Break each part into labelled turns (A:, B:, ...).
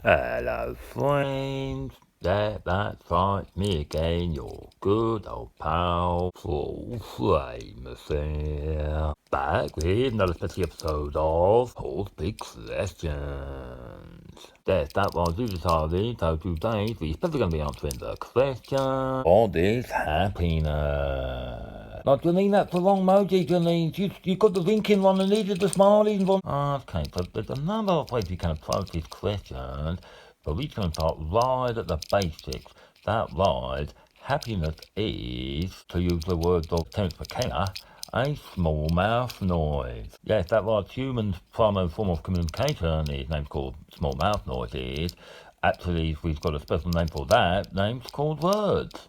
A: Hello, friends. That's right, me again, your good old pal, Paul Famous here. Back with another special episode of Paul's Big Questions. Yes, that was you decided, so today we're especially going to be answering the question, what is happiness? Not Janine, that's the wrong emoji, Janine. You got the winking one and needed the smiling one. Okay, so there's a number of ways you can approach this question, but we're going to start right at the basics. That right, happiness is, to use the words of Terence McKenna, a small mouth noise. Yes, that right, humans' primary form of communication is named called small mouth noises. Actually, we've got a special name for that, name's called words.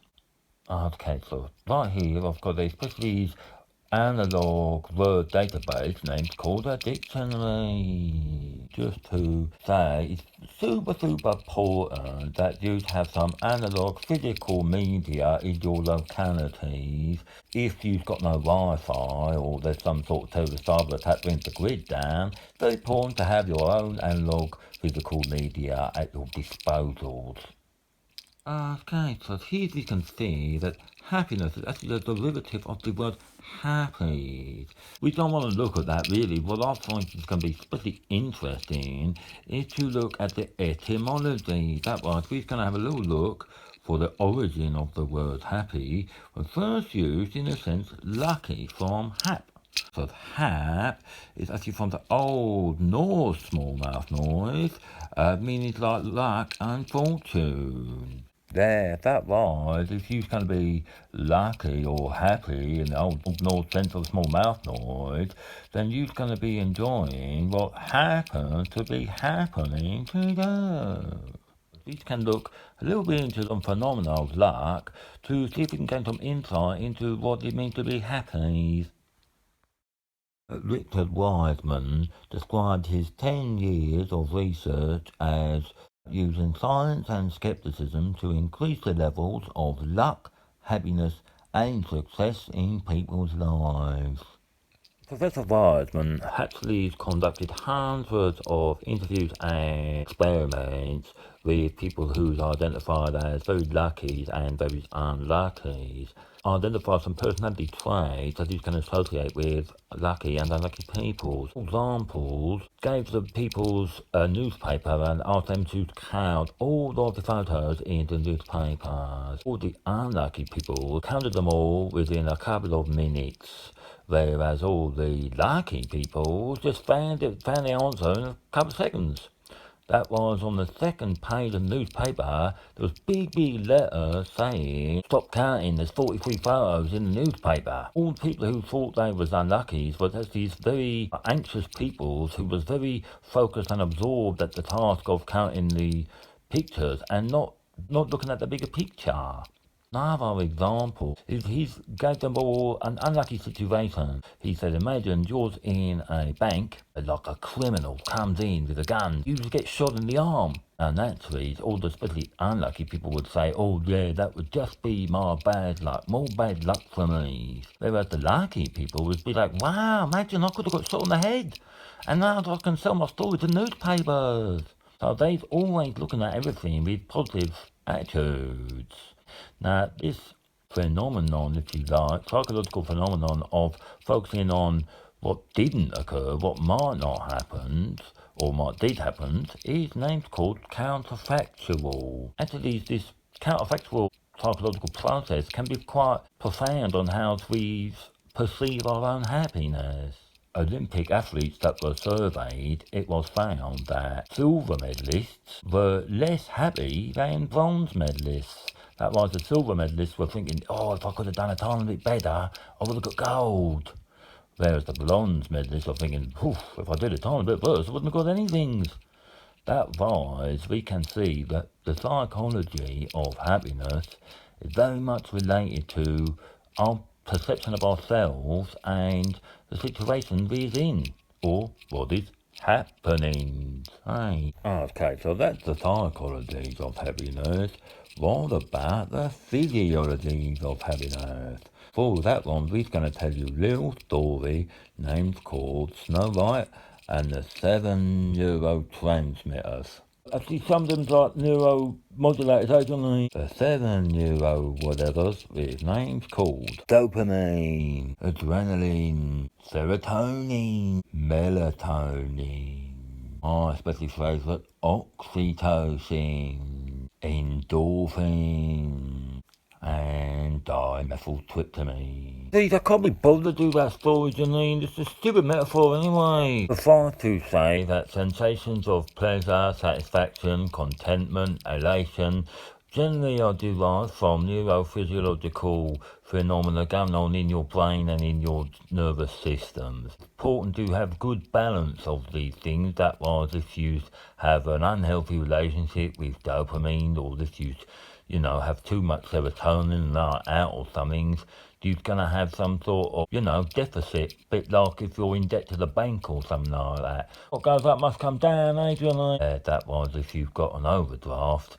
A: Okay, so right here I've got a specially analog word database named called a dictionary. Just to say, it's super important that you have some analog physical media in your localities. If you've got no Wi-Fi or there's some sort of terrorist cyber attack brings the grid down, it's very important to have your own analog physical media at your disposal. Okay, so here we can see that happiness is actually a derivative of the word happy. We don't want to look at that really. What I find is going to be especially interesting is to look at the etymology. That was, we're going to have a little look for the origin of the word happy, was first used in the sense lucky from hap. So hap is actually from the Old Norse small mouth noise, meaning like luck and fortune. There, that was, if you're going to be lucky or happy in the Old Norse sense of small mouth noise, then you're going to be enjoying what happens to be happening to you. These can look a little bit into the phenomena of luck to see if we can gain some insight into what it means to be happy. Richard Wiseman described his 10 years of research as using science and skepticism to increase the levels of luck, happiness, and success in people's lives. Professor Wiseman actually conducted hundreds of interviews and experiments with people who's identified as very lucky and very unlucky. Identify some personality traits that you can associate with lucky and unlucky people. For examples, gave the people's a newspaper and asked them to count all of the photos in the newspapers. All the unlucky people counted them all within a couple of minutes, whereas all the lucky people just found the answer in a couple of seconds. That was on the second page of the newspaper. There was big letters saying, stop counting, there's 43 photos in the newspaper. All the people who thought they was unlucky was these very anxious people who was very focused and absorbed at the task of counting the pictures and not looking at the bigger picture. Another example is he gave them all an unlucky situation. He said, imagine you're in a bank, like a criminal comes in with a gun, you just get shot in the arm. And naturally, all the especially unlucky people would say, oh yeah, that would just be my bad luck, more bad luck for me. Whereas the lucky people would be like, wow, imagine I could have got shot in the head, and now I can sell my story to newspapers. So they're always looking at everything with positive attitudes. Now, this phenomenon, if you like, psychological phenomenon of focusing on what didn't occur, what might not happen, or what did happen, is named called counterfactual. Actually, this counterfactual psychological process can be quite profound on how we perceive our own happiness. Olympic athletes that were surveyed, it was found that silver medalists were less happy than bronze medalists. That was, the silver medalists were thinking, oh, if I could have done a tiny bit better, I would have got gold. Whereas the bronze medalists were thinking, if I did a tiny bit worse, I wouldn't have got anything. That wise, we can see that the psychology of happiness is very much related to our perception of ourselves and the situation we're in, or what is happening. Hey. Okay, so that's the psychologies of happiness. What about the physiologies of happiness? For that one, we're going to tell you a little story named called Snow White and the 7 neurotransmitters. Actually, some of them's like neuromodulators, actually. The 7 neuro whatevers with names called dopamine, adrenaline, serotonin, melatonin, my especially favourite, oxytocin, endorphin, and dimethyltryptamine. These, I can't be bothered to do that story, Janine. It's a stupid metaphor anyway. Suffice to say that sensations of pleasure, satisfaction, contentment, elation generally are derived from neurophysiological phenomena going on in your brain and in your nervous systems. It's important to have good balance of these things. That was, if you have an unhealthy relationship with dopamine, or if you have too much serotonin out or something, you're going to have some sort of, deficit. Bit like if you're in debt to the bank or something like that. What goes up must come down, Adrian. That was if you've got an overdraft.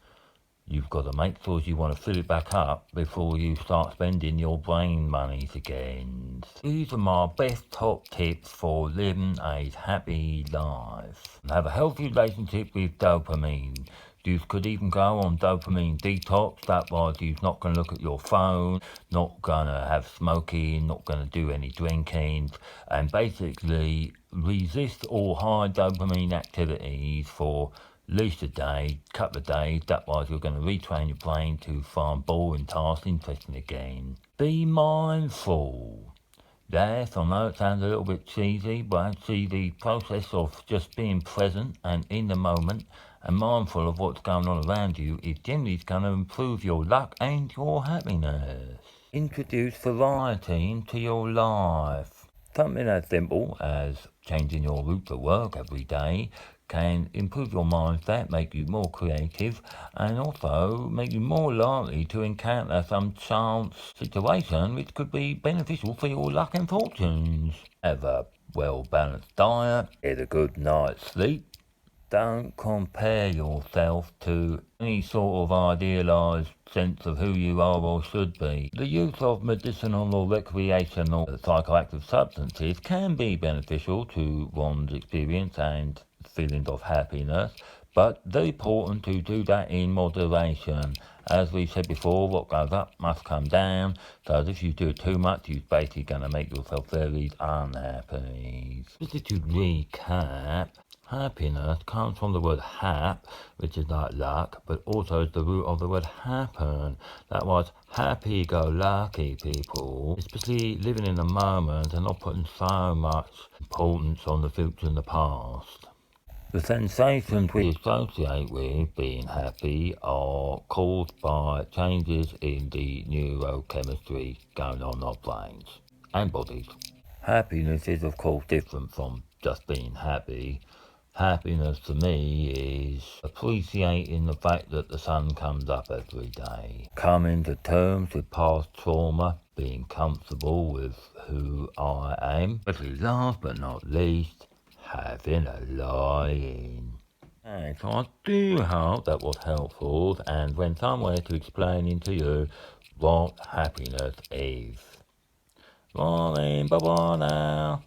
A: You've got to make sure you want to fill it back up before you start spending your brain monies again. These are my best top tips for living a happy life. Have a healthy relationship with dopamine. You could even go on dopamine detox. That was, you're not going to look at your phone, not going to have smoking, not going to do any drinking, and basically resist all high dopamine activities for at least a day, couple of days. That was, you're going to retrain your brain to find boring tasks interesting again. Be mindful. Yes, I know it sounds a little bit cheesy, but actually the process of just being present and in the moment and mindful of what's going on around you is generally going to improve your luck and your happiness. Introduce variety into your life. Something as simple as changing your route to work every day can improve your mindset, make you more creative, and also make you more likely to encounter some chance situation which could be beneficial for your luck and fortunes. Have a well-balanced diet, get a good night's sleep. Don't compare yourself to any sort of idealised sense of who you are or should be. The use of medicinal or recreational psychoactive substances can be beneficial to one's experience and feeling of happiness, but very important to do that in moderation. As we said before, what goes up must come down, so if you do it too much, you're basically going to make yourself very unhappy. Just to recap, happiness comes from the word hap, which is like luck, but also is the root of the word happen. That was happy-go-lucky people, especially living in the moment and not putting so much importance on the future and the past. The sensations we associate with being happy are caused by changes in the neurochemistry going on in our brains and bodies. Happiness is of course different from just being happy. Happiness to me is appreciating the fact that the sun comes up every day, coming to terms with past trauma, being comfortable with who I am, but last but not least, having a lie-in. And so I do hope that was helpful and went somewhere to explaining to you what happiness is. Right then, bye bye now.